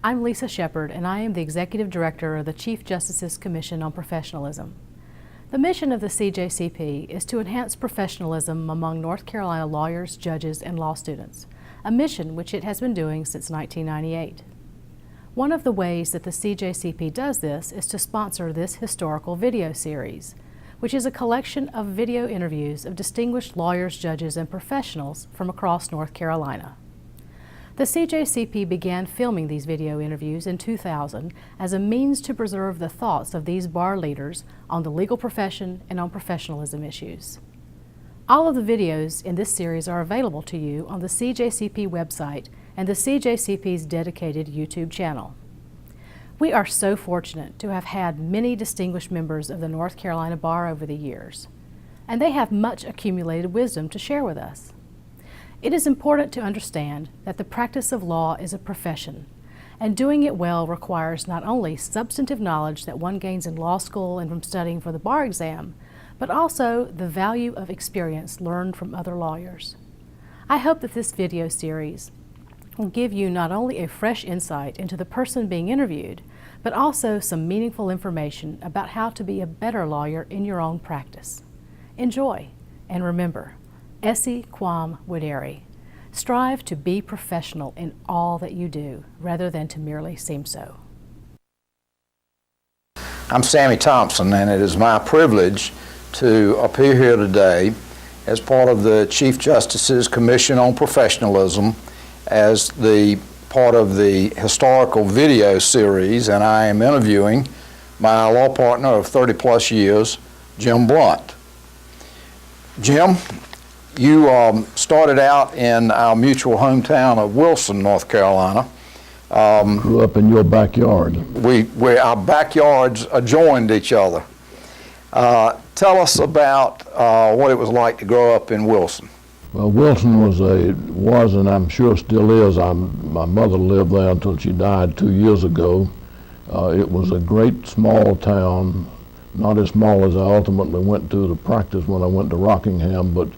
I'm Lisa Shepard, and I am the Executive Director of the Chief Justice's Commission on Professionalism. The mission of the CJCP is to enhance professionalism among North Carolina lawyers, judges, and law students, a mission which it has been doing since 1998. One of the ways that the CJCP does this is to sponsor this historical video series, which is a collection of video interviews of distinguished lawyers, judges, and professionals from across North Carolina. The CJCP began filming these video interviews in 2000 as a means to preserve the thoughts of these bar leaders on the legal profession and on professionalism issues. All of the videos in this series are available to you on the CJCP website and the CJCP's dedicated YouTube channel. We are so fortunate to have had many distinguished members of the North Carolina Bar over the years, and they have much accumulated wisdom to share with us. It is important to understand that the practice of law is a profession, and doing it well requires not only substantive knowledge that one gains in law school and from studying for the bar exam, but also the value of experience learned from other lawyers. I hope that this video series will give you not only a fresh insight into the person being interviewed, but also some meaningful information about how to be a better lawyer in your own practice. Enjoy, and remember, esse quam videri. Strive to be professional in all that you do, rather than to merely seem so. I'm Sammy Thompson, and it is my privilege to appear here today as part of the Chief Justice's Commission on Professionalism as the part of the historical video series, and I am interviewing my law partner of 30-plus years, Jim Blount. Jim, you started out in our mutual hometown of Wilson, North Carolina. Grew up in your backyard. Our backyards adjoined each other. Tell us about what it was like to grow up in Wilson. Well, Wilson was and I'm sure still is. My mother lived there until she died 2 years ago. It was a great small town, not as small as I ultimately went to practice when I went to Rockingham, but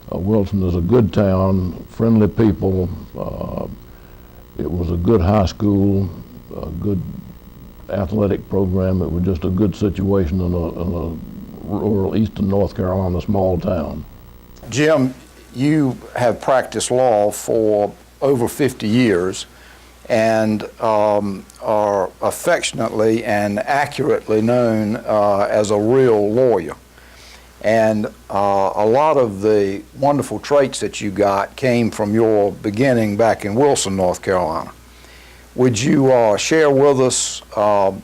Wilson is a good town, friendly people. It was a good high school, a good athletic program. It was just a good situation in a rural eastern North Carolina small town. Jim, you have practiced law for over 50 years and are affectionately and accurately known as a real lawyer. And a lot of the wonderful traits that you got came from your beginning back in Wilson, North Carolina. Would you share with us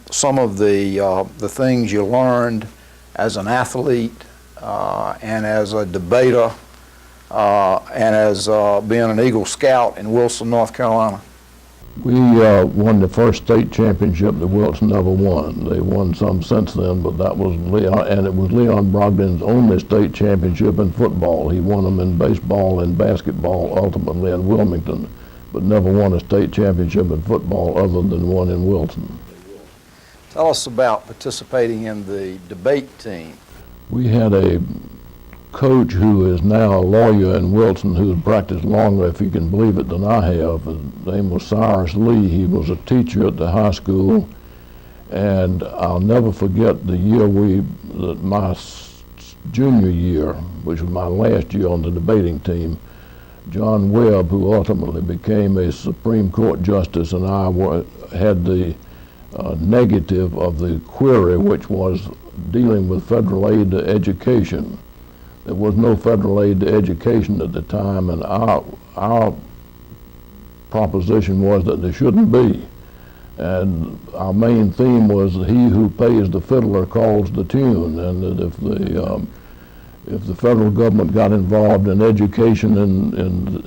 some of the things you learned as an athlete and as a debater and as being an Eagle Scout in Wilson, North Carolina? We won the first state championship that Wilson ever won. They won some since then, but that was Leon, and it was Leon Brogdon's only state championship in football. He won them in baseball and basketball, ultimately in Wilmington, but never won a state championship in football other than one in Wilson. Tell us about participating in the debate team. We had a coach who is now a lawyer in Wilson who's practiced longer, if you can believe it, than I have. His name was Cyrus Lee. He was a teacher at the high school, and I'll never forget the year my junior year, which was my last year on the debating team. John Webb, who ultimately became a Supreme Court justice, and I had the negative of the query, which was dealing with federal aid to education. There was no federal aid to education at the time, and our proposition was that there shouldn't be. And our main theme was that he who pays the fiddler calls the tune, and that if the federal government got involved in education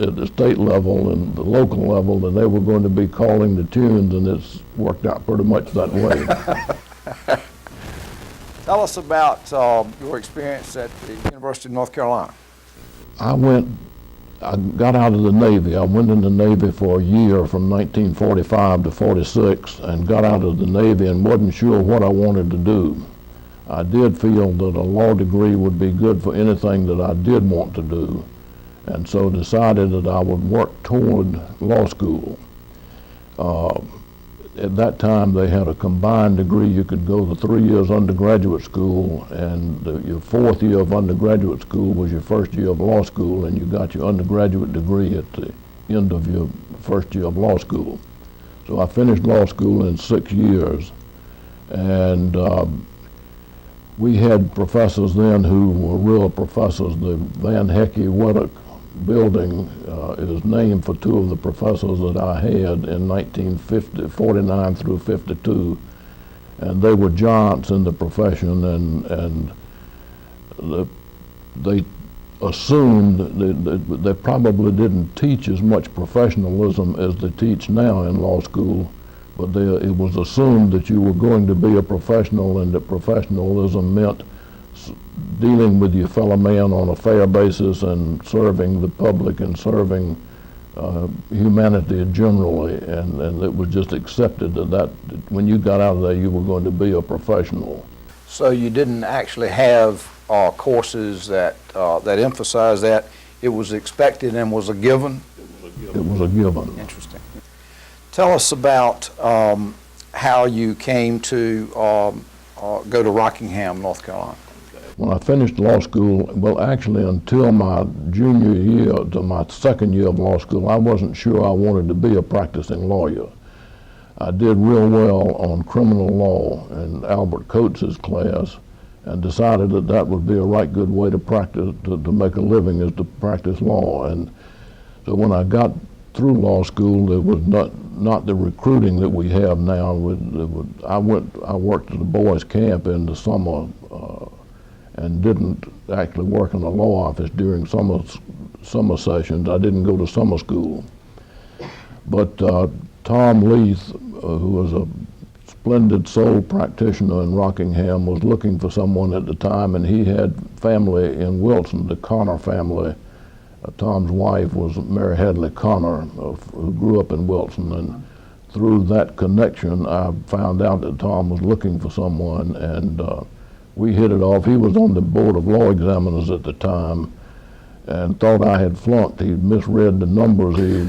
at the state level and the local level, then they were going to be calling the tunes, and it's worked out pretty much that way. Tell us about your experience at the University of North Carolina. I got out of the Navy. I went in the Navy for a year from 1945 to 46 and got out of the Navy and wasn't sure what I wanted to do. I did feel that a law degree would be good for anything that I did want to do, and so decided that I would work toward law school. at that time they had a combined degree. You could go the 3 years undergraduate school, and your 4th year of undergraduate school was your 1st year of law school, and you got your undergraduate degree at the end of your 1st year of law school. So I finished law school in 6 years, and we had professors then who were real professors. The Van Hecke Weddock building is named for 2 of the professors that I had in 1949 through 52, and they were giants in the profession, and they assumed that they probably didn't teach as much professionalism as they teach now in law school, but it was assumed that you were going to be a professional, and that professionalism meant dealing with your fellow man on a fair basis and serving the public and serving humanity generally, and it was just accepted that when you got out of there you were going to be a professional. So you didn't actually have courses that emphasized that. It was expected and was a given? It was a given. Interesting. Tell us about how you came to go to Rockingham, North Carolina. When I finished law school, well, actually until my junior year to my 2nd year of law school, I wasn't sure I wanted to be a practicing lawyer. I did real well on criminal law in Albert Coates's class, and decided that that would be a right good way to practice, to make a living, is to practice law. And so when I got through law school, it was not the recruiting that we have now. I worked at a boys' camp in the summer, and didn't actually work in the law office during summer sessions. I didn't go to summer school. But Tom Leith, who was a splendid sole practitioner in Rockingham, was looking for someone at the time, and he had family in Wilson, the Connor family. Tom's wife was Mary Hadley Connor, who grew up in Wilson, and through that connection I found out that Tom was looking for someone, and we hit it off. He was on the Board of Law Examiners at the time and thought I had flunked. He misread the numbers. He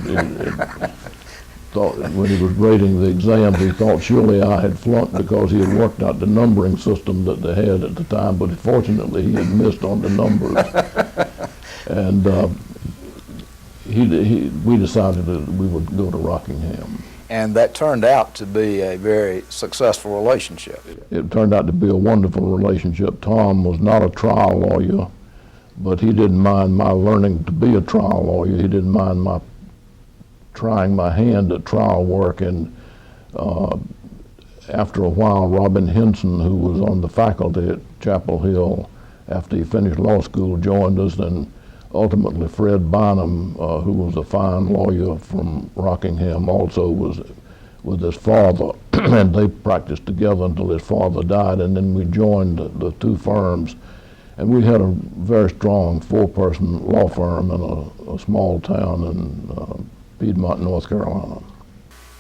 thought when he was grading the exams, he thought surely I had flunked because he had worked out the numbering system that they had at the time, but fortunately he had missed on the numbers. And we decided that we would go to Rockingham. And that turned out to be a very successful relationship. It turned out to be a wonderful relationship. Tom was not a trial lawyer, but he didn't mind my learning to be a trial lawyer. He didn't mind my trying my hand at trial work. And after a while, Robin Henson, who was on the faculty at Chapel Hill after he finished law school, joined us, and ultimately Fred Bynum, who was a fine lawyer from Rockingham, also was with his father, and they practiced together until his father died, and then we joined the 2 firms, and we had a very strong 4-person law firm in a small town in Piedmont, North Carolina.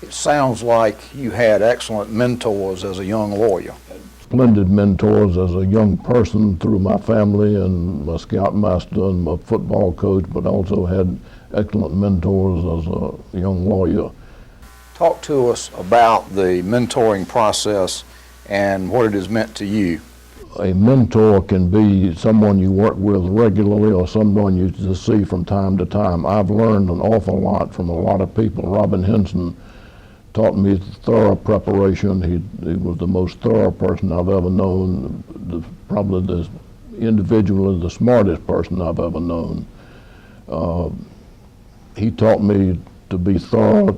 It sounds like you had excellent mentors as a young lawyer. Splendid mentors as a young person through my family and my scoutmaster and my football coach, but also had excellent mentors as a young lawyer. Talk to us about the mentoring process and what it has meant to you. A mentor can be someone you work with regularly or someone you just see from time to time. I've learned an awful lot from a lot of people. Robin Henson taught me thorough preparation. He was the most thorough person I've ever known, probably the individually the smartest person I've ever known. He taught me to be thorough.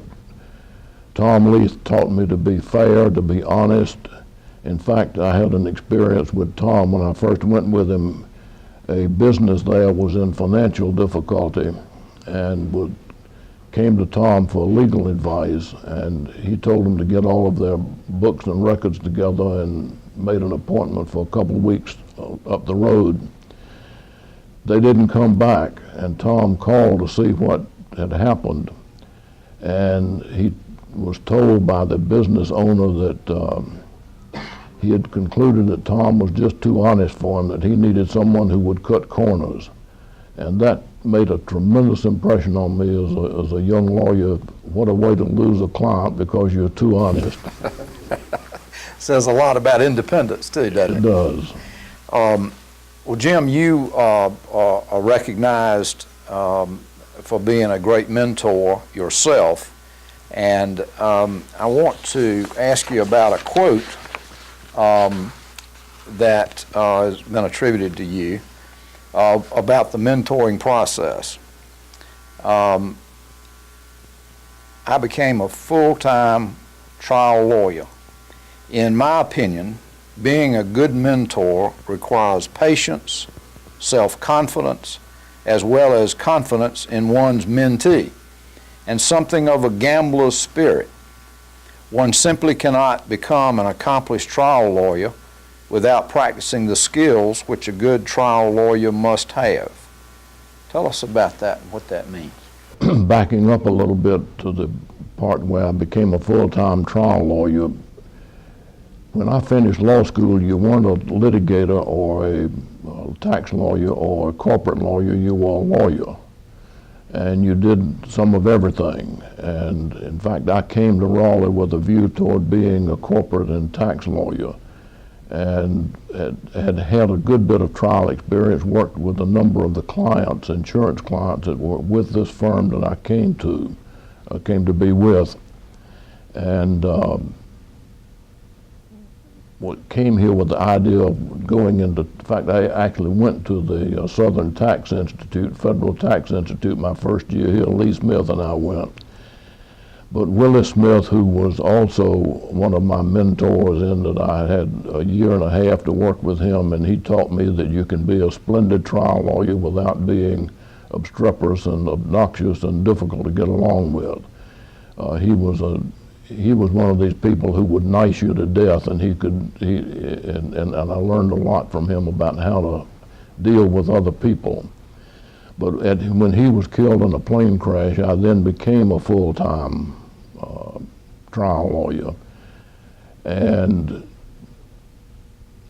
Tom Leith taught me to be fair, to be honest. In fact, I had an experience with Tom when I first went with him. A business there was in financial difficulty and came to Tom for legal advice, and he told them to get all of their books and records together and made an appointment for a couple of weeks up the road. They didn't come back, and Tom called to see what had happened, and he was told by the business owner that he had concluded that Tom was just too honest for him, that he needed someone who would cut corners. And that made a tremendous impression on me as a young lawyer. What a way to lose a client because you're too honest. Says a lot about independence too, doesn't it? It does. Well, Jim, you are recognized for being a great mentor yourself, and I want to ask you about a quote that has been attributed to you about the mentoring process. I became a full-time trial lawyer. In my opinion, being a good mentor requires patience, self-confidence, as well as confidence in one's mentee, and something of a gambler's spirit. One simply cannot become an accomplished trial lawyer without practicing the skills which a good trial lawyer must have. Tell us about that and what that means. Backing up a little bit to the part where I became a full-time trial lawyer, when I finished law school, you weren't a litigator or a tax lawyer or a corporate lawyer, you were a lawyer. And you did some of everything. And in fact, I came to Raleigh with a view toward being a corporate and tax lawyer, and had a good bit of trial experience, worked with a number of the clients, insurance clients that were with this firm that I came to be with. And came here with the idea of going into, in fact, I actually went to the Southern Tax Institute, Federal Tax Institute, my first year here. Lee Smith and I went. But Willie Smith, who was also one of my mentors in that I had a year and a half to work with him, and he taught me that you can be a splendid trial lawyer without being obstreperous and obnoxious and difficult to get along with. He was one of these people who would nice you to death, and and I learned a lot from him about how to deal with other people. But when he was killed in a plane crash, I then became a full-time trial lawyer, and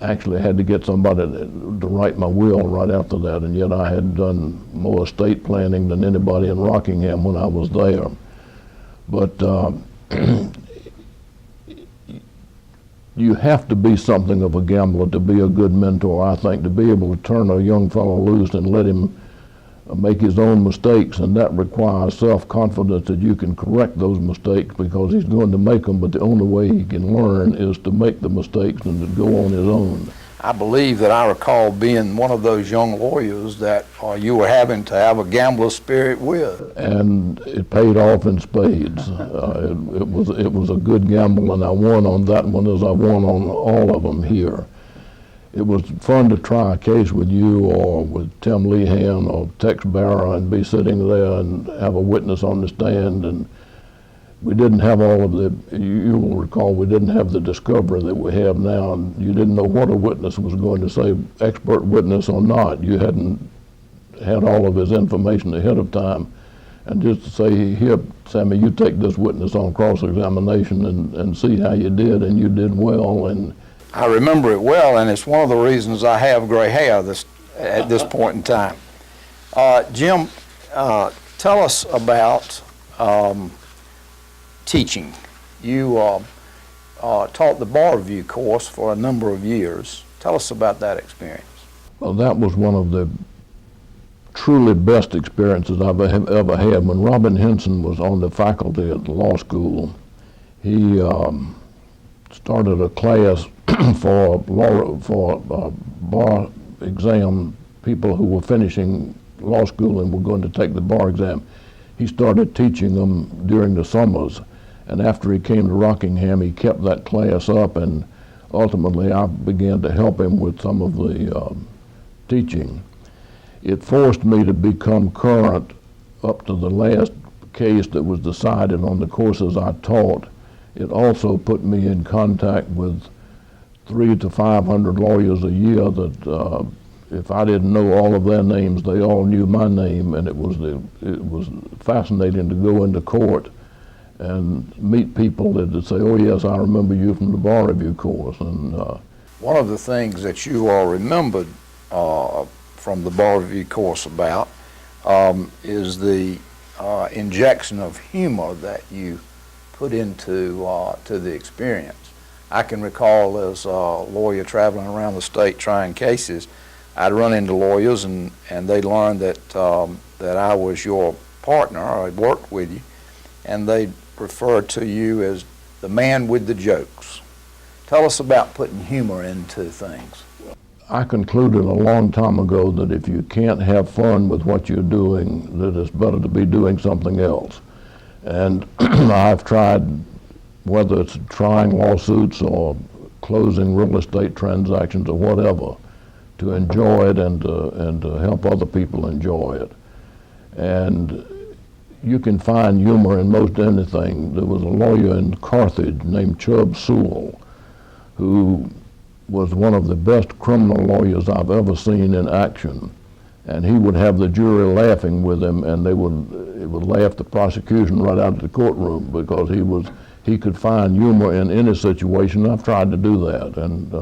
actually had to get somebody to write my will right after that, and yet I had done more estate planning than anybody in Rockingham when I was there. But you have to be something of a gambler to be a good mentor, I think, to be able to turn a young fellow loose and let him make his own mistakes, and that requires self-confidence that you can correct those mistakes because he's going to make them, but the only way he can learn is to make the mistakes and to go on his own. I believe that I recall being one of those young lawyers that you were having to have a gambler spirit with. And it paid off in spades. It was a good gamble, and I won on that one as I won on all of them here. It was fun to try a case with you or with Tim Lehan or Tex Barra and be sitting there and have a witness on the stand, and we didn't have all of the, you will recall, we didn't have the discovery that we have now, and you didn't know what a witness was going to say, expert witness or not. You hadn't had all of his information ahead of time. And just to say, here, Sammy, you take this witness on cross-examination and see how you did, and you did well. And I remember it well, and it's one of the reasons I have gray hair at this point in time. Jim, tell us about teaching. You taught the bar review course for a number of years. Tell us about that experience. Well, that was one of the truly best experiences I've ever had. When Robin Henson was on the faculty at the law school, he started a class for bar exam people who were finishing law school and were going to take the bar exam. He started teaching them during the summers, and after he came to Rockingham, he kept that class up, and ultimately I began to help him with some of the teaching. It forced me to become current up to the last case that was decided on the courses I taught. It also put me in contact with 300 to 500 lawyers a year that if I didn't know all of their names, they all knew my name, and it was fascinating to go into court and meet people that would say, "Oh yes, I remember you from the bar review course." And one of the things that you are remembered from the bar review course about is the injection of humor that you put into to the experience. I can recall as a lawyer traveling around the state trying cases, I'd run into lawyers and they'd learn that that I was your partner, or I'd worked with you, and they'd refer to you as the man with the jokes. Tell us about putting humor into things. I concluded a long time ago that if you can't have fun with what you're doing, that it's better to be doing something else. And I've tried, whether it's trying lawsuits or closing real estate transactions or whatever, to enjoy it and to help other people enjoy it. And you can find humor in most anything. There was a lawyer in Carthage named Chubb Sewell who was one of the best criminal lawyers I've ever seen in action. And he would have the jury laughing with him, and it would laugh the prosecution right out of the courtroom because he could find humor in any situation. I've tried to do that, and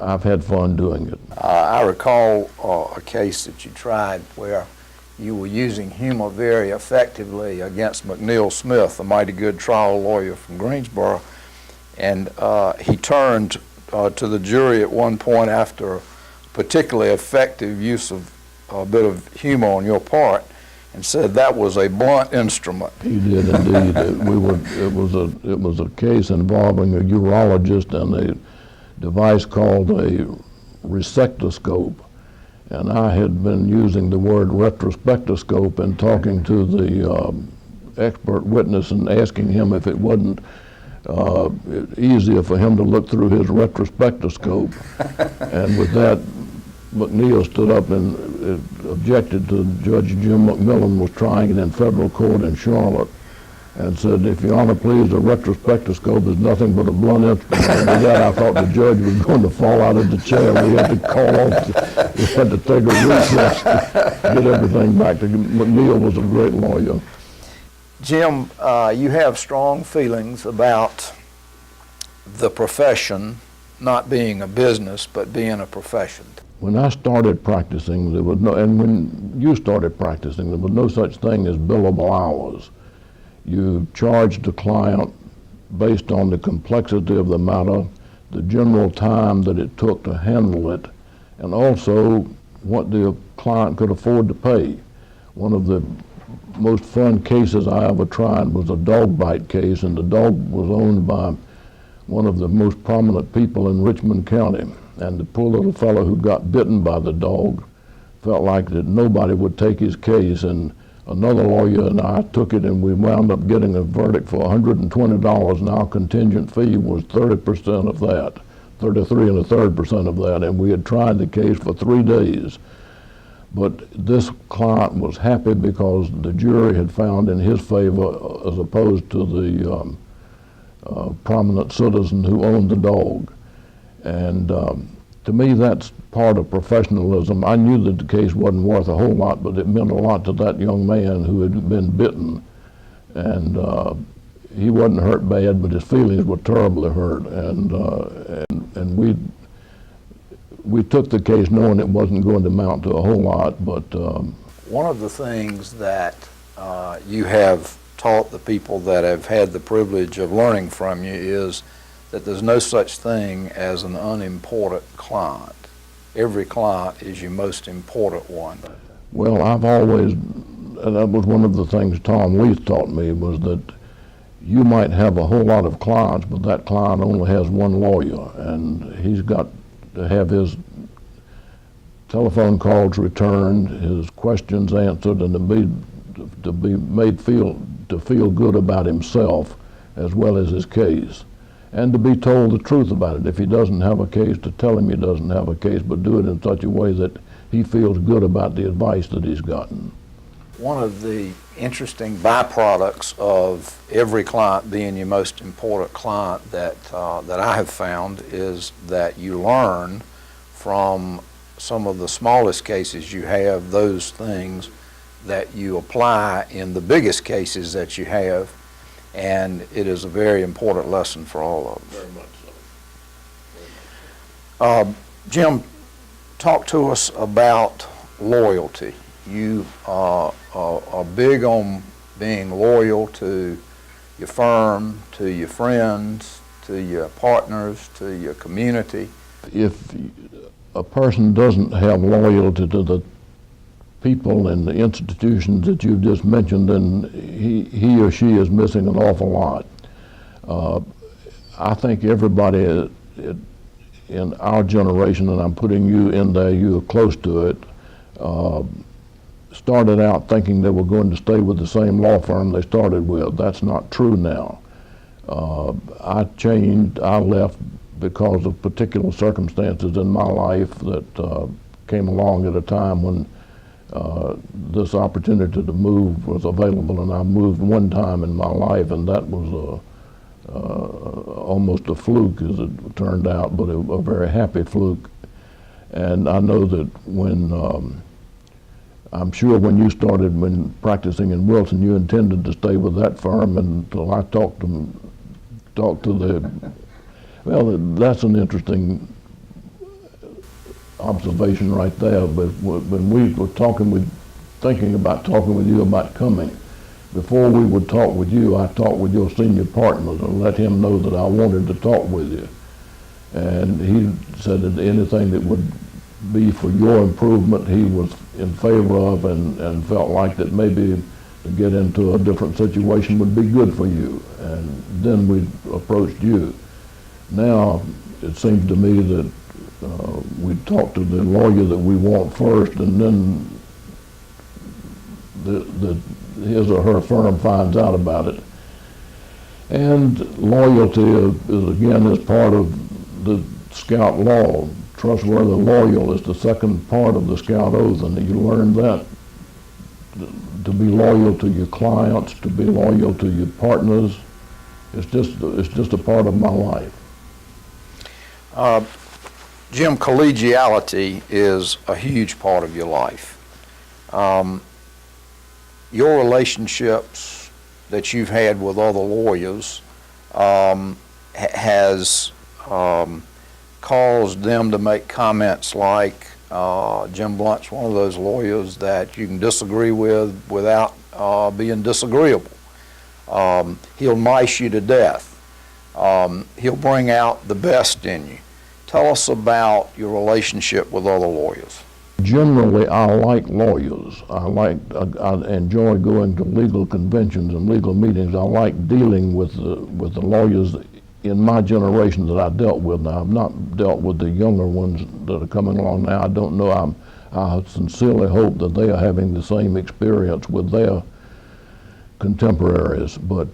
I've had fun doing it. I recall a case that you tried where you were using humor very effectively against McNeil Smith, a mighty good trial lawyer from Greensboro. And he turned to the jury at one point after a particularly effective use of a bit of humor on your part and said that was a blunt instrument. He did indeed. It was a case involving a urologist and a device called a resectoscope. And I had been using the word retrospectoscope and talking to the expert witness and asking him if it wasn't easier for him to look through his retrospectoscope. And with that, McNeil stood up and objected to Judge Jim McMillan was trying it in federal court in Charlotte and said, "If Your Honor, please, a retrospectoscope is nothing but a blunt instrument." And with that, I thought the judge was going to fall out of the chair. We had to call off, we had to take a recess to get everything back. McNeil was a great lawyer. Jim, you have strong feelings about the profession not being a business, but being a profession. When I started practicing, there was no, and when you started practicing, there was no such thing as billable hours. You charged the client based on the complexity of the matter, the general time that it took to handle it, and also what the client could afford to pay. One of the most fun cases I ever tried was a dog bite case, and the dog was owned by one of the most prominent people in Richmond County. And the poor little fellow who got bitten by the dog felt like that nobody would take his case, and another lawyer and I took it, and we wound up getting a verdict for $120, and our contingent fee was 30% of that, 33 1/3% of that, and we had tried the case for 3 days. But this client was happy because the jury had found in his favor as opposed to the prominent citizen who owned the dog. And to me, that's part of professionalism. I knew that the case wasn't worth a whole lot, but it meant a lot to that young man who had been bitten. And he wasn't hurt bad, but his feelings were terribly hurt. And we took the case knowing it wasn't going to amount to a whole lot, but one of the things that you have taught the people that have had the privilege of learning from you is that there's no such thing as an unimportant client. Every client is your most important one. Well, I've always, and that was one of the things Tom Leith taught me, was that you might have a whole lot of clients, but that client only has one lawyer, and he's got to have his telephone calls returned, his questions answered, and to be made to feel good about himself as well as his case, and to be told the truth about it. If he doesn't have a case, to tell him he doesn't have a case, but do it in such a way that he feels good about the advice that he's gotten. One of the interesting byproducts of every client being your most important client that I have found is that you learn from some of the smallest cases you have, those things that you apply in the biggest cases that you have, and it is a very important lesson for all of us. Very much so. Jim, talk to us about loyalty. you are big on being loyal to your firm, to your friends, to your partners, to your community. If a person doesn't have loyalty to the people and the institutions that you've just mentioned, then he or she is missing an awful lot. I think everybody in our generation, and I'm putting you in there, you're close to it, started out thinking they were going to stay with the same law firm they started with. That's not true now. I changed, I left because of particular circumstances in my life that came along at a time when this opportunity to move was available, and I moved one time in my life, and that was almost a fluke as it turned out, but a very happy fluke. And I know that when I'm sure when you started when practicing in Wilson, you intended to stay with that firm until I talked to the, well, that's an interesting observation right there. But when we were thinking about talking with you about coming, before we would talk with you, I talked with your senior partner and let him know that I wanted to talk with you. And he said that anything that would be for your improvement, he was in favor of, and felt like that maybe to get into a different situation would be good for you. And then we approached you. Now, it seems to me that we talk to the lawyer that we want first, and then his or her firm finds out about it. And loyalty is part of the Scout law. Trustworthy, loyal is the second part of the Scout oath, and you learn that to be loyal to your clients, to be loyal to your partners. It's just a part of my life. Jim, collegiality is a huge part of your life. Your relationships that you've had with other lawyers has caused them to make comments like, Jim Blount's one of those lawyers that you can disagree with without being disagreeable. He'll nice you to death. He'll bring out the best in you. Tell us about your relationship with other lawyers. Generally, I like lawyers. I enjoy going to legal conventions and legal meetings. I like dealing with the lawyers in my generation that I dealt with. Now, I've not dealt with the younger ones that are coming along now. I don't know. I sincerely hope that they are having the same experience with their contemporaries. But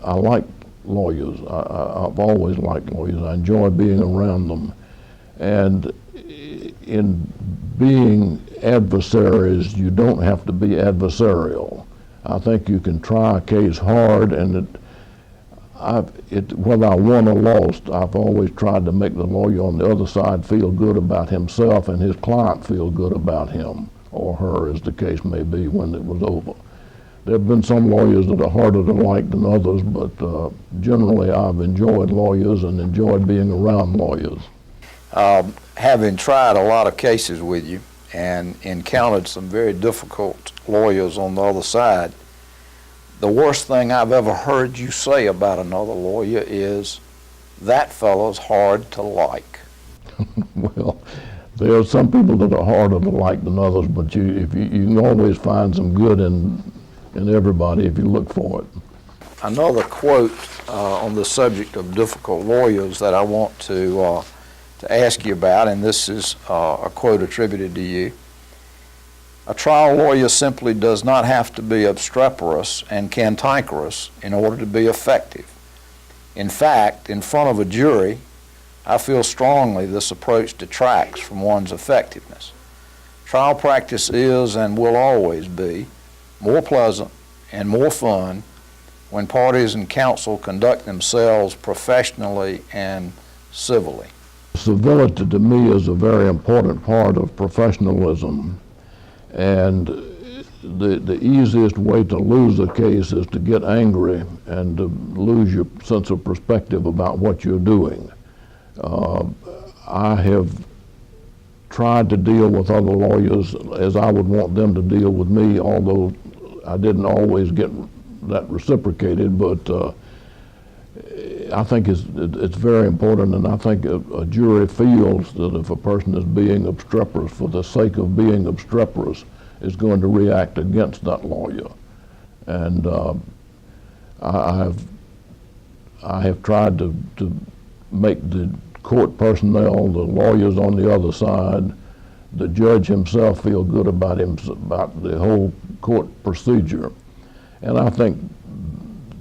I like lawyers. I've always liked lawyers. I enjoy being around them. And in being adversaries, you don't have to be adversarial. I think you can try a case hard, and whether I won or lost, I've always tried to make the lawyer on the other side feel good about himself and his client feel good about him, or her, as the case may be, when it was over. There have been some lawyers that are harder to like than others, but generally I've enjoyed lawyers and enjoyed being around lawyers. Having tried a lot of cases with you and encountered some very difficult lawyers on the other side, the worst thing I've ever heard you say about another lawyer is, that fellow's hard to like. Well, there are some people that are harder to like than others, but you can always find some good in everybody if you look for it. Another quote on the subject of difficult lawyers that I want to ask you about, and this is a quote attributed to you. A trial lawyer simply does not have to be obstreperous and cantankerous in order to be effective. In fact, in front of a jury, I feel strongly this approach detracts from one's effectiveness. Trial practice is and will always be more pleasant and more fun when parties and counsel conduct themselves professionally and civilly. Civility to me is a very important part of professionalism, and the easiest way to lose a case is to get angry and to lose your sense of perspective about what you're doing. I have tried to deal with other lawyers as I would want them to deal with me, although I didn't always get that reciprocated, but I think it's very important, and I think a jury feels that if a person is being obstreperous for the sake of being obstreperous, is going to react against that lawyer. And I have tried to make the court personnel, the lawyers on the other side, the judge himself feel good about the whole court procedure. And I think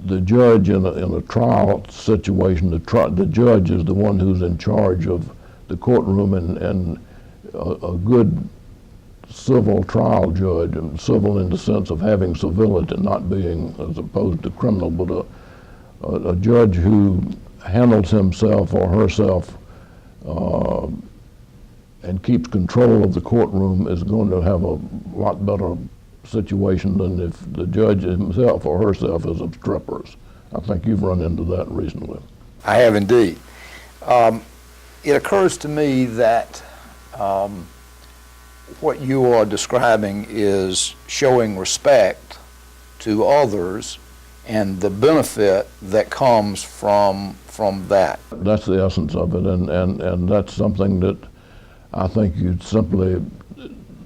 the judge in a trial situation, the judge is the one who's in charge of the courtroom, and a good civil trial judge, and civil in the sense of having civility, not being as opposed to criminal, but a judge who handles himself or herself and keeps control of the courtroom is going to have a lot better situation than if the judge himself or herself is obstreperous. I think you've run into that recently. I have indeed. It occurs to me that what you are describing is showing respect to others and the benefit that comes from that. That's the essence of it, and that's something that I think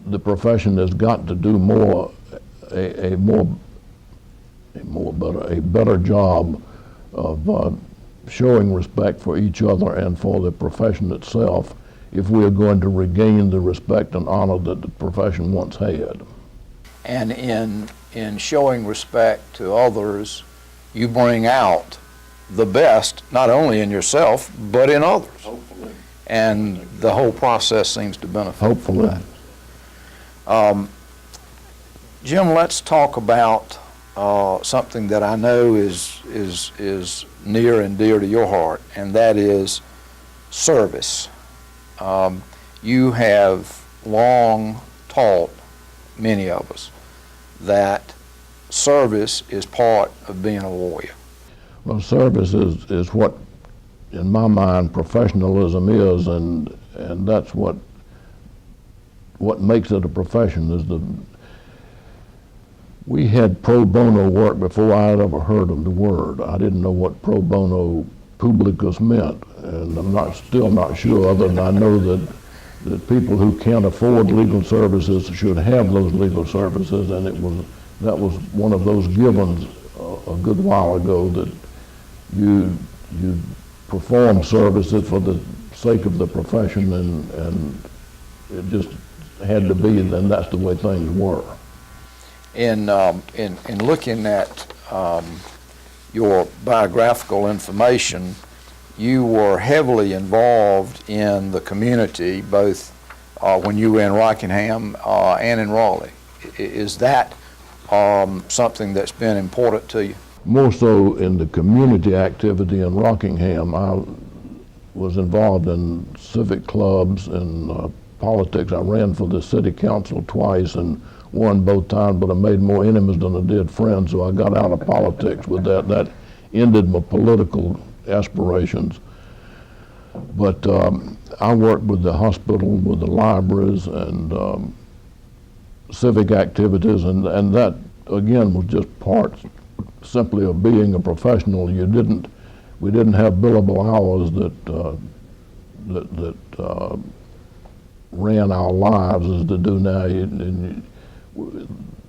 the profession has got to do a better job of showing respect for each other and for the profession itself, if we are going to regain the respect and honor that the profession once had. And in showing respect to others, you bring out the best, not only in yourself, but in others. Hopefully. And the whole process seems to benefit Hopefully. from that. Jim, let's talk about something that I know is near and dear to your heart, and that is service. You have long taught many of us that service is part of being a lawyer. Well, service is what, in my mind, professionalism is, and that's what makes it a profession. We had pro bono work before I had ever heard of the word. I didn't know what pro bono publicus meant, and I'm still not sure, other than I know that people who can't afford legal services should have those legal services, and that was one of those givens a good while ago, that you perform services for the sake of the profession, and it just had to be, then that's the way things were. In looking at your biographical information, you were heavily involved in the community, both when you were in Rockingham and in Raleigh. Is that something that's been important to you? More so in the community activity in Rockingham. I was involved in civic clubs and politics. I ran for the city council twice and won both times, but I made more enemies than I did friends, so I got out of politics with that. That ended my political aspirations. But I worked with the hospital, with the libraries, and civic activities, and that, again, was just part simply of being a professional. We didn't have billable hours that ran our lives as they do now. And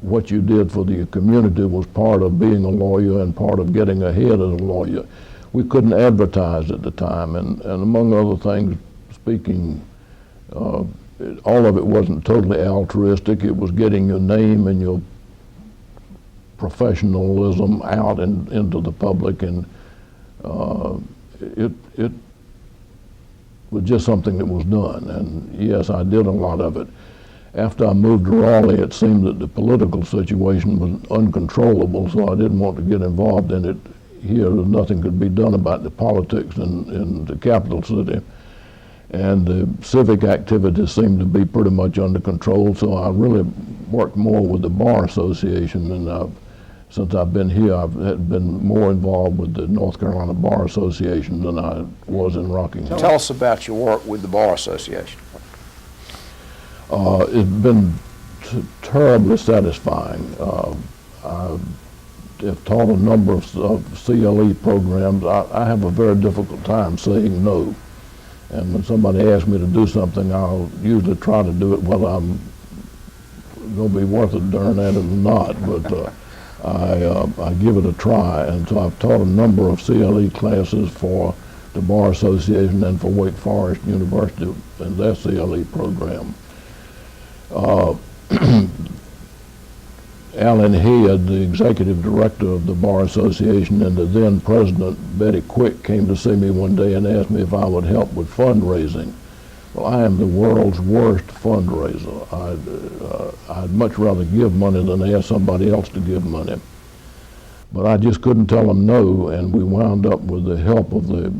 what you did for the community was part of being a lawyer and part of getting ahead as a lawyer. We couldn't advertise at the time, and among other things, speaking, all of it wasn't totally altruistic. It was getting your name and your professionalism out into the public, and it was just something that was done. And yes, I did a lot of it. After I moved to Raleigh, it seemed that the political situation was uncontrollable, so I didn't want to get involved in it here. Nothing could be done about the politics in the capital city. And the civic activities seemed to be pretty much under control, so I really worked more with the Bar Association, and since I've been here, I've been more involved with the North Carolina Bar Association than I was in Rockingham. Tell us about your work with the Bar Association. It's been terribly satisfying. I have taught a number of CLE programs. I have a very difficult time saying no. And when somebody asks me to do something, I'll usually try to do it whether I'm going to be worth a darn at it or not. But I give it a try. And so I've taught a number of CLE classes for the Bar Association and for Wake Forest University and their CLE program. Alan Head, the executive director of the Bar Association, and the then president, Betty Quick, came to see me one day and asked me if I would help with fundraising. Well, I am the world's worst fundraiser. I'd much rather give money than ask somebody else to give money. But I just couldn't tell them no, and we wound up with the help of the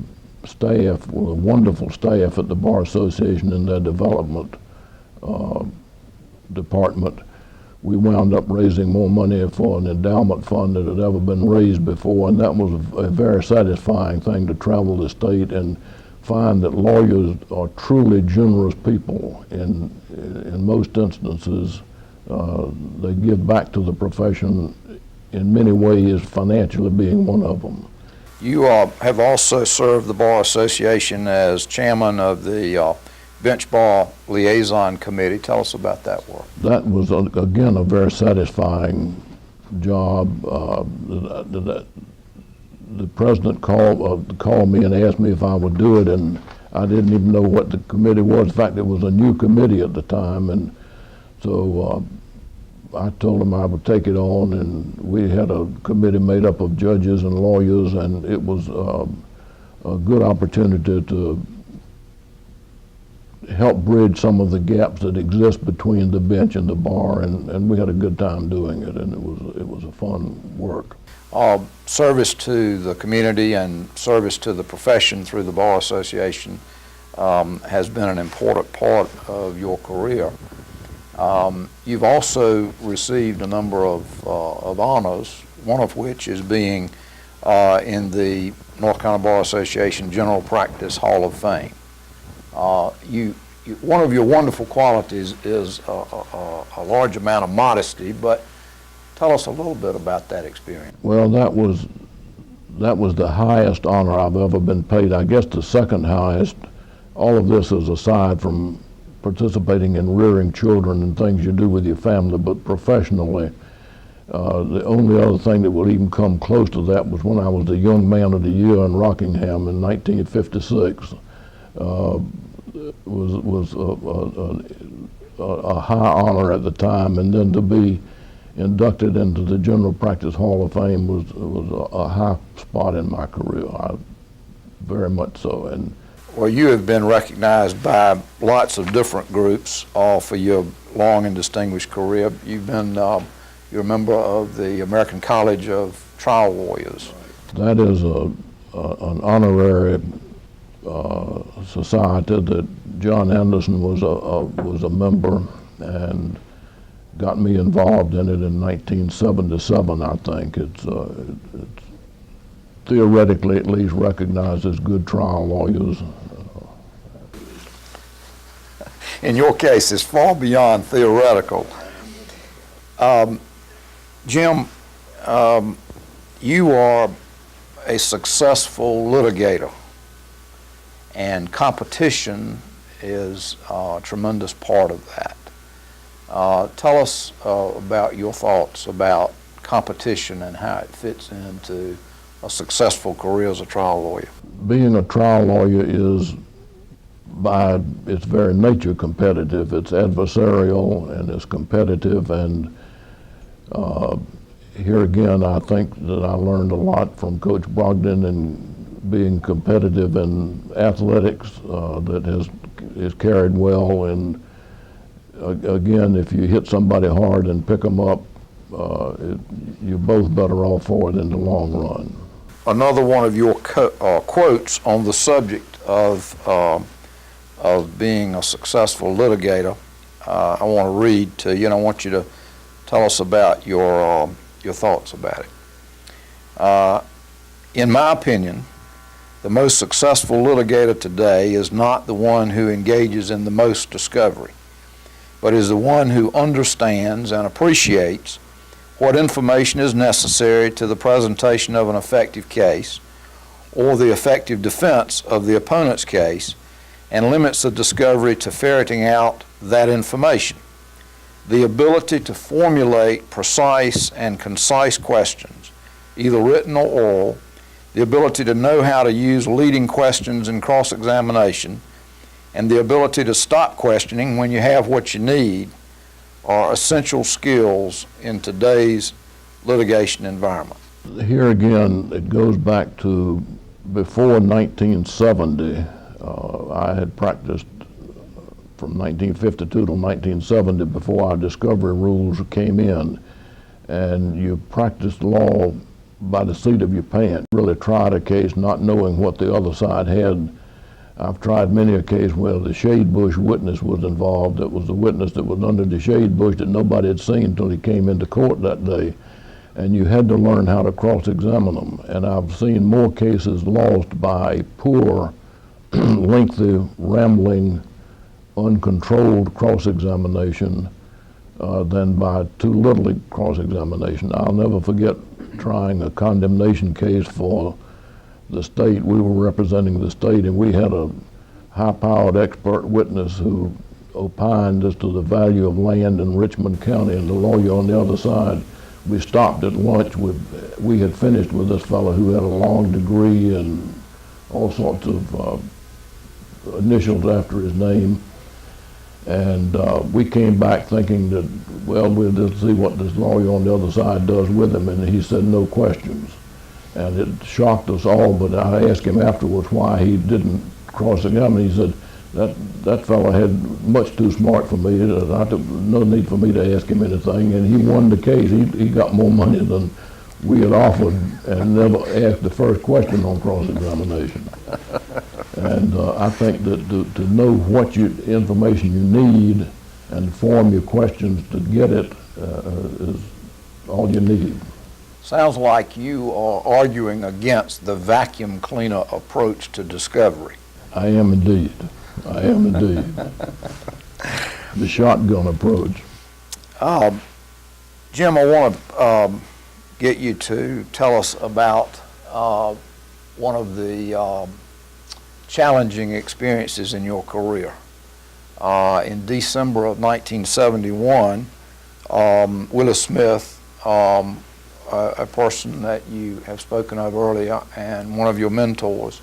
staff, with a wonderful staff at the Bar Association in their development department. We wound up raising more money for an endowment fund than had ever been raised before, and that was a very satisfying thing to travel the state and find that lawyers are truly generous people. In most instances, they give back to the profession in many ways, financially being one of them. You have also served the Bar Association as chairman of the Bench Bar Liaison Committee. Tell us about that work. That was, again, a very satisfying job. The president called me and asked me if I would do it, and I didn't even know what the committee was. In fact, it was a new committee at the time, and so I told him I would take it on, and we had a committee made up of judges and lawyers, and it was a good opportunity to help bridge some of the gaps that exist between the bench and the bar, and we had a good time doing it, and it was a fun work. Service to the community and service to the profession through the Bar Association has been an important part of your career. You've also received a number of honors, one of which is being in the North Carolina Bar Association General Practice Hall of Fame. One of your wonderful qualities is a large amount of modesty, but tell us a little bit about that experience. Well, that was the highest honor I've ever been paid. I guess the second highest. All of this is aside from participating in rearing children and things you do with your family, but professionally, the only other thing that would even come close to that was when I was the Young Man of the Year in Rockingham in 1956. Was a high honor at the time, and then to be inducted into the General Practice Hall of Fame was a high spot in my career. Very much so. And well, you have been recognized by lots of different groups for your long and distinguished career. You've been you're a member of the American College of Trial Lawyers. That is an honorary society that John Anderson was a member and got me involved in it in 1977. I think it's theoretically at least recognized as good trial lawyers. In your case, it's far beyond theoretical. Jim, you are a successful litigator, and competition is a tremendous part of that. Tell us about your thoughts about competition and how it fits into a successful career as a trial lawyer. Being a trial lawyer is, by its very nature, competitive. It's adversarial and it's competitive, and here again, I think that I learned a lot from Coach Brogdon and being competitive in athletics that is carried well. And again, if you hit somebody hard and pick them up, you're both better off for it in the long run. Another one of your quotes on the subject of being a successful litigator, I want to read to you, and I want you to tell us about your thoughts about it. In my opinion, the most successful litigator today is not the one who engages in the most discovery. but is the one who understands and appreciates what information is necessary to the presentation of an effective case or the effective defense of the opponent's case, and limits the discovery to ferreting out that information. The ability to formulate precise and concise questions, either written or oral, the ability to know how to use leading questions in cross-examination, and the ability to stop questioning when you have what you need are essential skills in today's litigation environment. Here again, it goes back to before 1970. I had practiced from 1952 to 1970 before our discovery rules came in, and you practiced law by the seat of your pants. Really tried a case not knowing what the other side had. I've tried many a case where the shade bush witness was involved. It was a witness that was under the shade bush that nobody had seen until he came into court that day. And you had to learn how to cross-examine them. And I've seen more cases lost by poor, lengthy, rambling, uncontrolled cross-examination than by too little cross-examination. I'll never forget trying a condemnation case for the state. We were representing the state, and we had a high-powered expert witness who opined as to the value of land in Richmond County, and the lawyer on the other side. We stopped at lunch. We had finished with this fellow who had a long degree and all sorts of initials after his name. And we came back thinking that, well, we'll just see what this lawyer on the other side does with him, and he said no questions. And it shocked us all, but I asked him afterwards why he didn't cross-examine. He said, that fellow had much too smart for me. No need for me to ask him anything, and he won the case. He got more money than we had offered and never asked the first question on cross-examination. And I think that to know what information you need and form your questions to get it is all you need. Sounds like you are arguing against the vacuum cleaner approach to discovery. I am indeed. I am indeed. The shotgun approach. Jim, I want to get you to tell us about one of the challenging experiences in your career. In December of 1971, Willis Smith, a person that you have spoken of earlier and one of your mentors,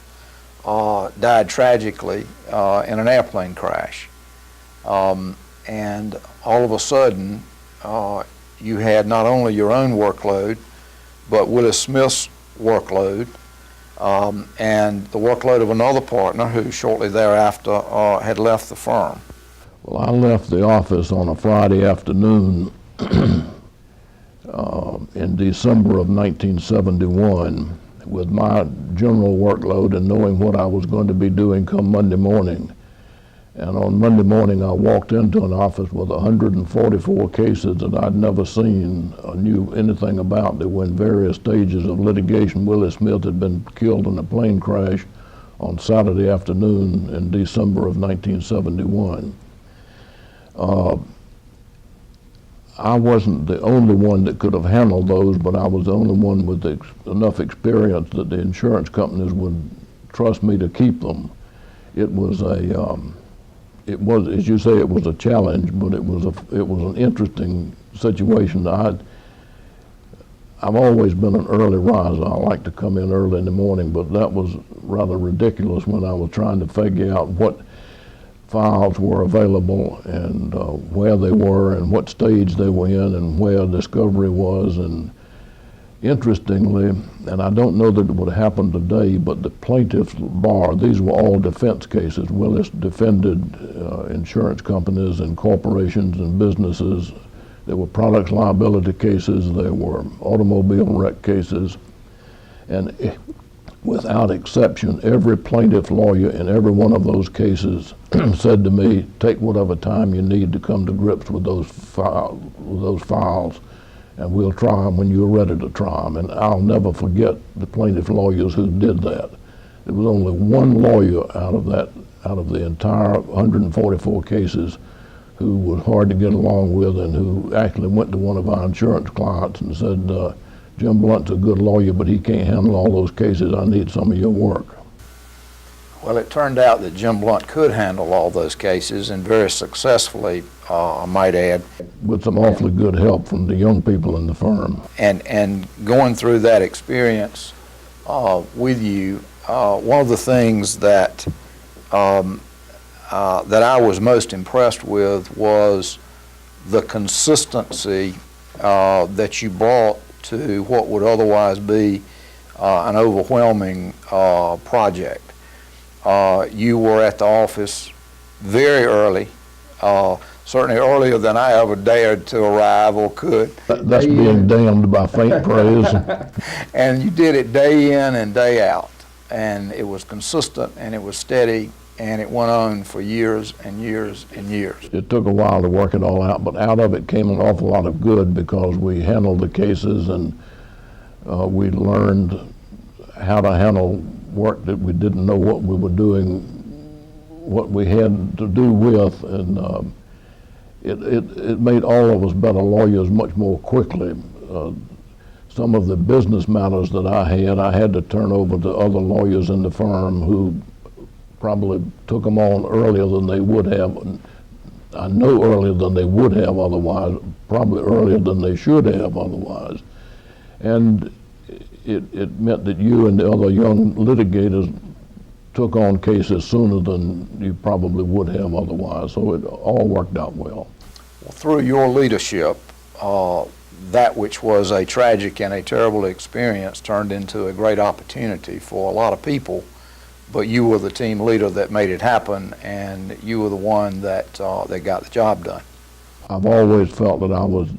died tragically in an airplane crash. And all of a sudden, you had not only your own workload, but Willis Smith's workload, and the workload of another partner who shortly thereafter had left the firm. Well, I left the office on a Friday afternoon in December of 1971 with my general workload and knowing what I was going to be doing come Monday morning. And on Monday morning, I walked into an office with 144 cases that I'd never seen or knew anything about. They were in various stages of litigation. Willis Smith had been killed in a plane crash on Saturday afternoon in December of 1971. I wasn't the only one that could have handled those, but I was the only one with enough experience that the insurance companies would trust me to keep them. It was as you say, it was a challenge, but it was an interesting situation. I've always been an early riser. I like to come in early in the morning, but that was rather ridiculous when I was trying to figure out what files were available and where they were and what stage they were in and where discovery was. And interestingly, and I don't know that it would happen today, but the plaintiff's bar, these were all defense cases. Willis defended insurance companies and corporations and businesses. There were products liability cases, there were automobile wreck cases, and without exception, every plaintiff lawyer in every one of those cases said to me, take whatever time you need to come to grips with those files, and we'll try them when you're ready to try them. And I'll never forget the plaintiff lawyers who did that. There was only one lawyer out of the entire 144 cases who was hard to get along with and who actually went to one of our insurance clients and said, Jim Blount's a good lawyer, but he can't handle all those cases. I need some of your work. Well, it turned out that Jim Blount could handle all those cases, and very successfully, I might add. With some awfully good help from the young people in the firm. And going through that experience with you, one of the things that that I was most impressed with was the consistency that you brought to what would otherwise be an overwhelming project. You were at the office very early, certainly earlier than I ever dared to arrive or could. That's being damned by faint praise. And you did it day in and day out. And it was consistent and it was steady, and it went on for years and years and years. It took a while to work it all out, but out of it came an awful lot of good because we handled the cases and we learned how to handle work that we didn't know what we were doing, what we had to do with, and it made all of us better lawyers much more quickly. Some of the business matters that I had to turn over to other lawyers in the firm who probably took them on earlier than they would have. I know earlier than they would have otherwise, probably earlier than they should have otherwise. And it meant that you and the other young litigators took on cases sooner than you probably would have otherwise, so it all worked out well. Well, through your leadership, that which was a tragic and a terrible experience turned into a great opportunity for a lot of people, but you were the team leader that made it happen, and you were the one that got the job done. I've always felt that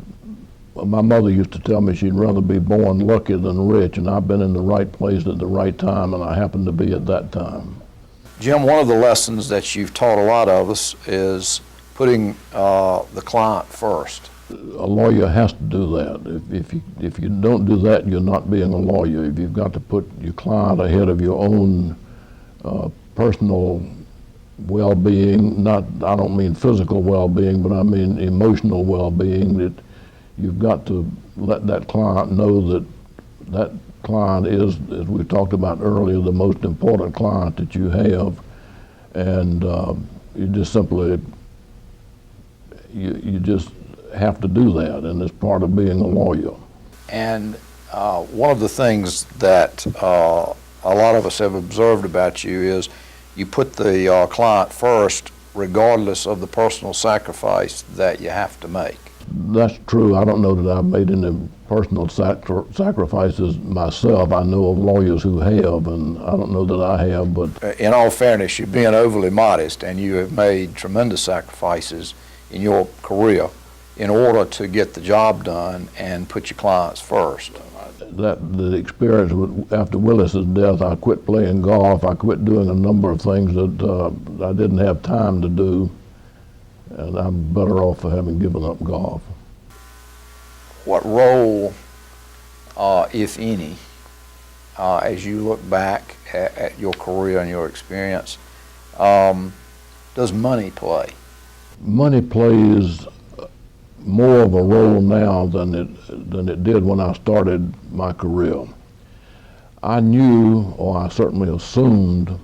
my mother used to tell me she'd rather be born lucky than rich, and I've been in the right place at the right time, and I happened to be at that time. Jim, one of the lessons that you've taught a lot of us is putting the client first. A lawyer has to do that. If you don't do that, you're not being a lawyer. If you've got to put your client ahead of your own personal well-being, I don't mean physical well-being, but I mean emotional well-being, that you've got to let that client know that that client is, as we talked about earlier, the most important client that you have, and you just simply, you just have to do that, and it's part of being a lawyer. And one of the things that a lot of us have observed about you is you put the client first regardless of the personal sacrifice that you have to make. That's true. I don't know that I've made any personal sacrifices myself. I know of lawyers who have, and I don't know that I have, but... In all fairness, you're being overly modest, and you have made tremendous sacrifices in your career in order to get the job done and put your clients first. The experience after Willis's death, I quit playing golf. I quit doing a number of things that I didn't have time to do, and I'm better off for having given up golf. What role, if any, as you look back at your career and your experience, does money play? Money plays more of a role now than it did when I started my career. I knew, or I certainly assumed,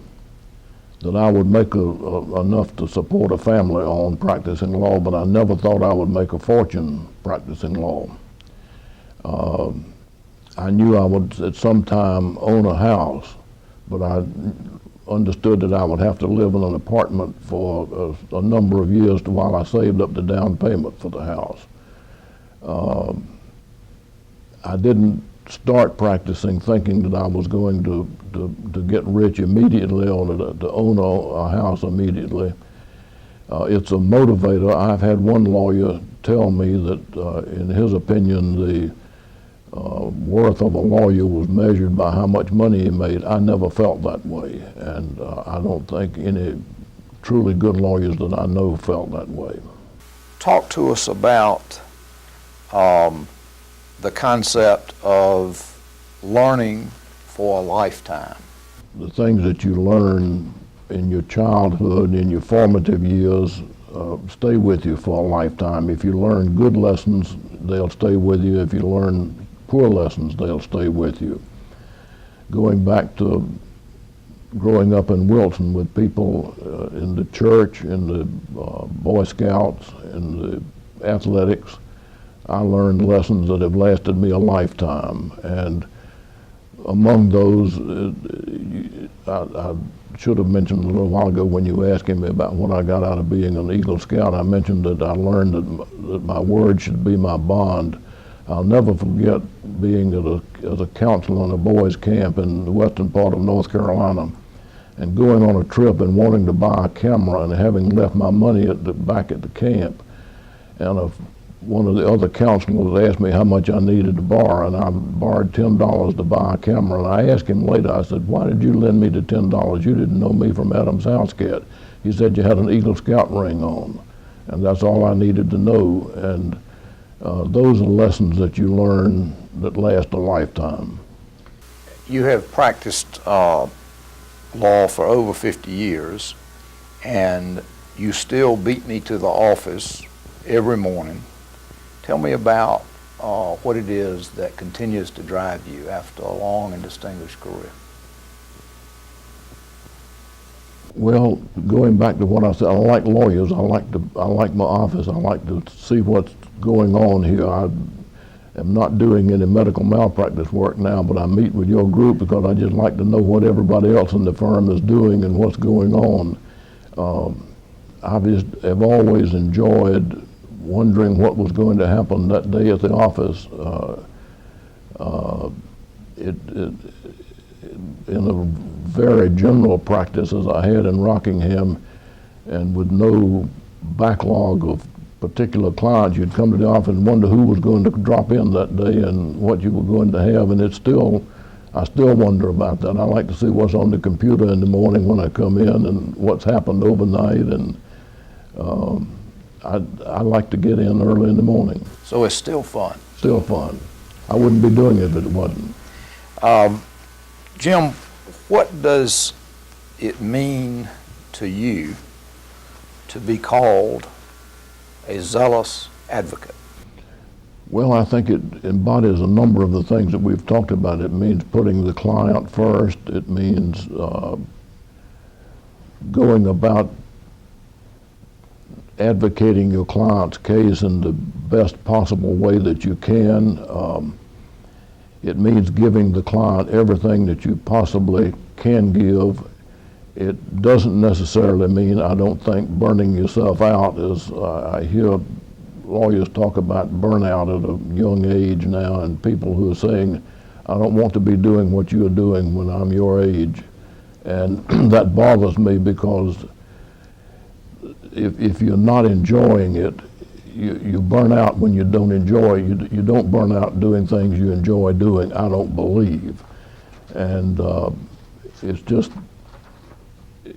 that I would make enough to support a family on practicing law, but I never thought I would make a fortune practicing law. I knew I would at some time own a house, but I understood that I would have to live in an apartment for a number of years while I saved up the down payment for the house. I didn't start practicing thinking that I was going to get rich immediately or to own a house immediately. It's a motivator. I've had one lawyer tell me that in his opinion the worth of a lawyer was measured by how much money he made. I never felt that way, and I don't think any truly good lawyers that I know felt that way. Talk to us about the concept of learning for a lifetime. The things that you learn in your childhood, in your formative years, stay with you for a lifetime. If you learn good lessons, they'll stay with you. If you learn poor lessons, they'll stay with you. Going back to growing up in Wilton with people in the church, in the Boy Scouts, in the athletics, I learned lessons that have lasted me a lifetime. And among those, I should have mentioned a little while ago when you were asking me about what I got out of being an Eagle Scout, I mentioned that I learned that my word should be my bond. I'll never forget being as a counselor in a boys' camp in the western part of North Carolina and going on a trip and wanting to buy a camera and having left my money back at the camp. And one of the other counselors asked me how much I needed to borrow, and I borrowed $10 to buy a camera. And I asked him later, I said, "Why did you lend me the $10? You didn't know me from Adam's house cat." He said, "You had an Eagle Scout ring on." And that's all I needed to know. And those are lessons that you learn that last a lifetime. You have practiced law for over 50 years, and you still beat me to the office every morning. Tell me about what it is that continues to drive you after a long and distinguished career. Well, going back to what I said, I like lawyers. I like my office. I like to see what's going on here. I am not doing any medical malpractice work now, but I meet with your group because I just like to know what everybody else in the firm is doing and what's going on. I've always enjoyed wondering what was going to happen that day at the office. In a very general practice as I had in Rockingham, and with no backlog of particular clients, you'd come to the office and wonder who was going to drop in that day and what you were going to have. And I still wonder about that. I like to see what's on the computer in the morning when I come in and what's happened overnight. And I like to get in early in the morning. So it's still fun. Still fun. I wouldn't be doing it if it wasn't. Jim, what does it mean to you to be called a zealous advocate? Well, I think it embodies a number of the things that we've talked about. It means putting the client first. It means going about advocating your client's case in the best possible way that you can. It means giving the client everything that you possibly can give. It doesn't necessarily mean, I don't think, burning yourself out, as I hear lawyers talk about burnout at a young age now, and people who are saying, "I don't want to be doing what you're doing when I'm your age." And that bothers me because if you're not enjoying it, you burn out when you don't enjoy. You don't burn out doing things you enjoy doing, I don't believe. And it's just,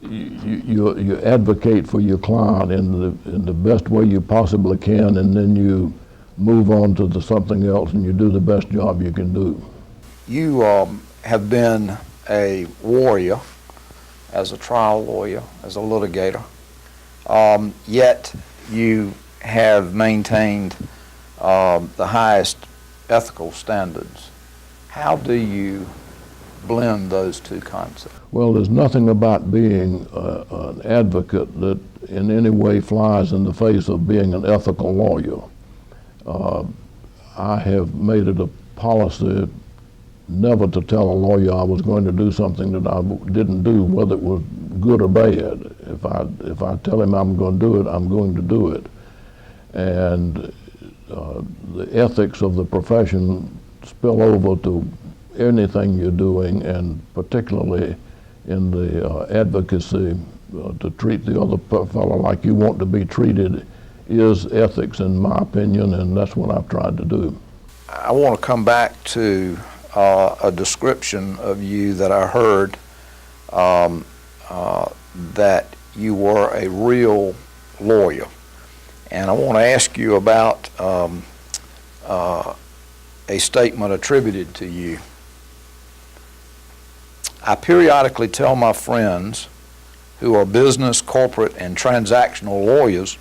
you advocate for your client in the best way you possibly can, and then you move on to something else and you do the best job you can do. You have been a warrior as a trial lawyer, as a litigator, yet you have maintained the highest ethical standards. How do you blend those two concepts? Well, there's nothing about being an advocate that in any way flies in the face of being an ethical lawyer. I have made it a policy never to tell a lawyer I was going to do something that I didn't do, whether it was good or bad. If I tell him I'm going to do it, I'm going to do it. And the ethics of the profession spill over to anything you're doing, and particularly in the advocacy, to treat the other fellow like you want to be treated is ethics, in my opinion, and that's what I've tried to do. I want to come back to a description of you that I heard, that you were a real lawyer. And I want to ask you about a statement attributed to you. I periodically tell my friends who are business, corporate, and transactional lawyers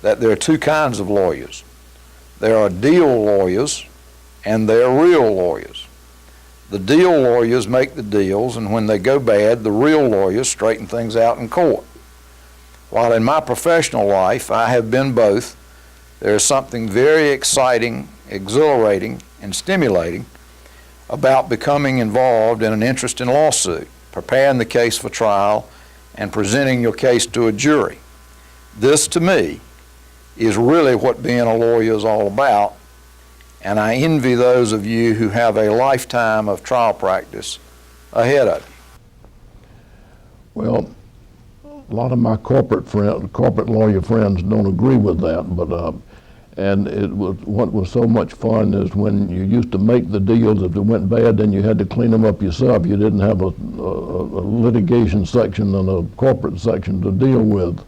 that there are two kinds of lawyers. There are deal lawyers and there are real lawyers. The deal lawyers make the deals, and when they go bad, the real lawyers straighten things out in court. While in my professional life I have been both, there is something very exciting, exhilarating, and stimulating about becoming involved in an interesting lawsuit, preparing the case for trial, and presenting your case to a jury. This, to me, is really what being a lawyer is all about, and I envy those of you who have a lifetime of trial practice ahead of you. Well, a lot of my corporate lawyer friends don't agree with that, but what was so much fun is when you used to make the deals. If they went bad, then you had to clean them up yourself. You didn't have a litigation section and a corporate section to deal with.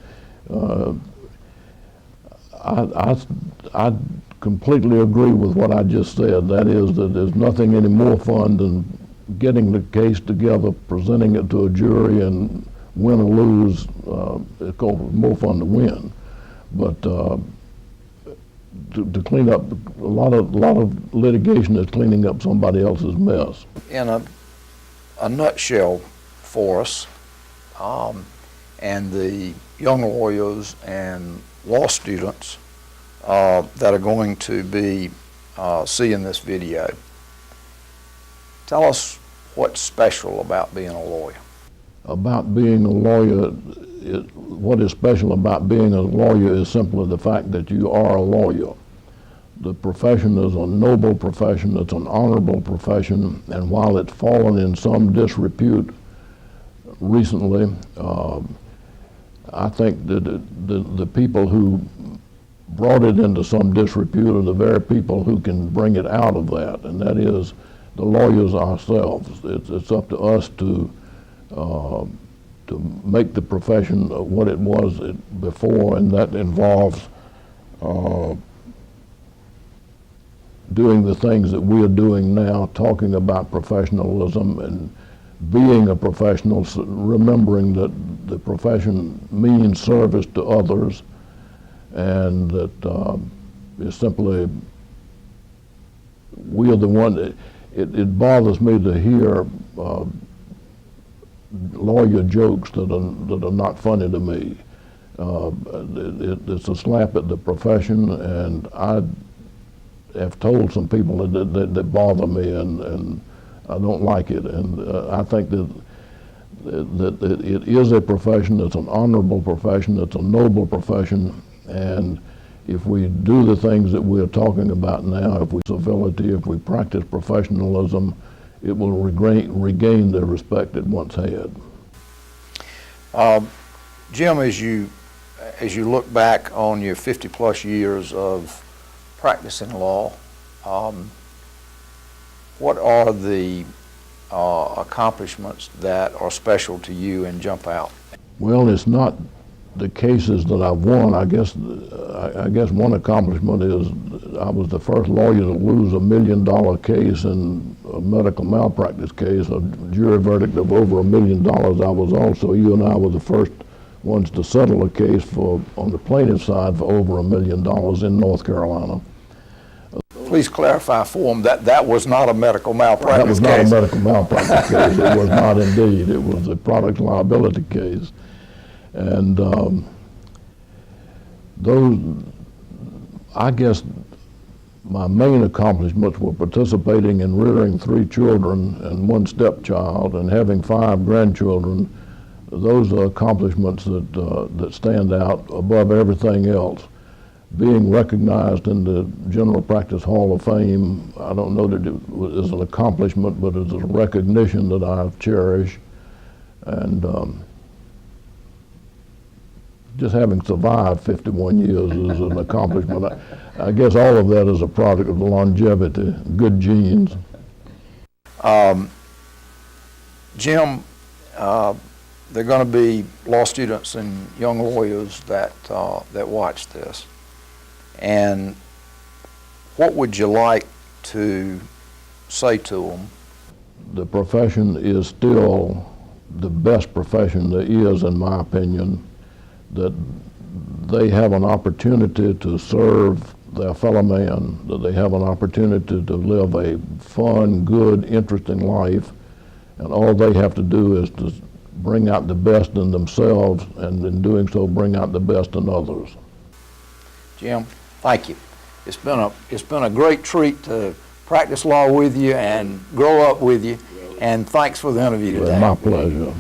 I completely agree with what I just said. That is, that there's nothing any more fun than getting the case together, presenting it to a jury, and win or lose. It's more fun to win, but to clean up a lot of litigation is cleaning up somebody else's mess. In a nutshell for us, and the young lawyers and law students that are going to be seeing this video, tell us what's special about being a lawyer. About being a lawyer, what is special about being a lawyer is simply the fact that you are a lawyer. The profession is a noble profession, it's an honorable profession, and while it's fallen in some disrepute recently, I think that the people who brought it into some disrepute are the very people who can bring it out of that, and that is the lawyers ourselves. It's up to us to make the profession what it was before, and that involves doing the things that we are doing now, talking about professionalism and being a professional, remembering that the profession means service to others, and that it's simply, we are the one. It bothers me to hear lawyer jokes that are not funny to me. It's a slap at the profession, and I have told some people that bother me, and I don't like it. And I think that it is a profession. It's an honorable profession. It's a noble profession. And if we do the things that we're talking about now, if we civility, if we practice professionalism, it will regain the respect it once had. Jim, as you look back on your 50-plus years of practicing law, what are the accomplishments that are special to you and jump out? Well, it's not the cases that I've won. I guess one accomplishment is I was the first lawyer to lose $1 million case in a medical malpractice case, a jury verdict of over $1 million. I was also, you and I were the first ones to settle a case on the plaintiff's side for over $1 million in North Carolina. Please clarify for them that was not a medical malpractice case. That was not a medical malpractice case. It was not indeed. It was a product liability case. And I guess my main accomplishments were participating in rearing 3 children and 1 stepchild and having 5 grandchildren. Those are accomplishments that stand out above everything else. Being recognized in the General Practice Hall of Fame, I don't know that it is an accomplishment, but it's a recognition that I cherish. And just having survived 51 years is an accomplishment. I guess all of that is a product of longevity, good genes. Jim, there are going to be law students and young lawyers that watch this. And what would you like to say to them? The profession is still the best profession there is, in my opinion. that they have an opportunity to serve their fellow man, that they have an opportunity to live a fun, good, interesting life, and all they have to do is to bring out the best in themselves, and in doing so, bring out the best in others. Jim, thank you. It's been a great treat to practice law with you and grow up with you, and thanks for the interview It was today. my pleasure.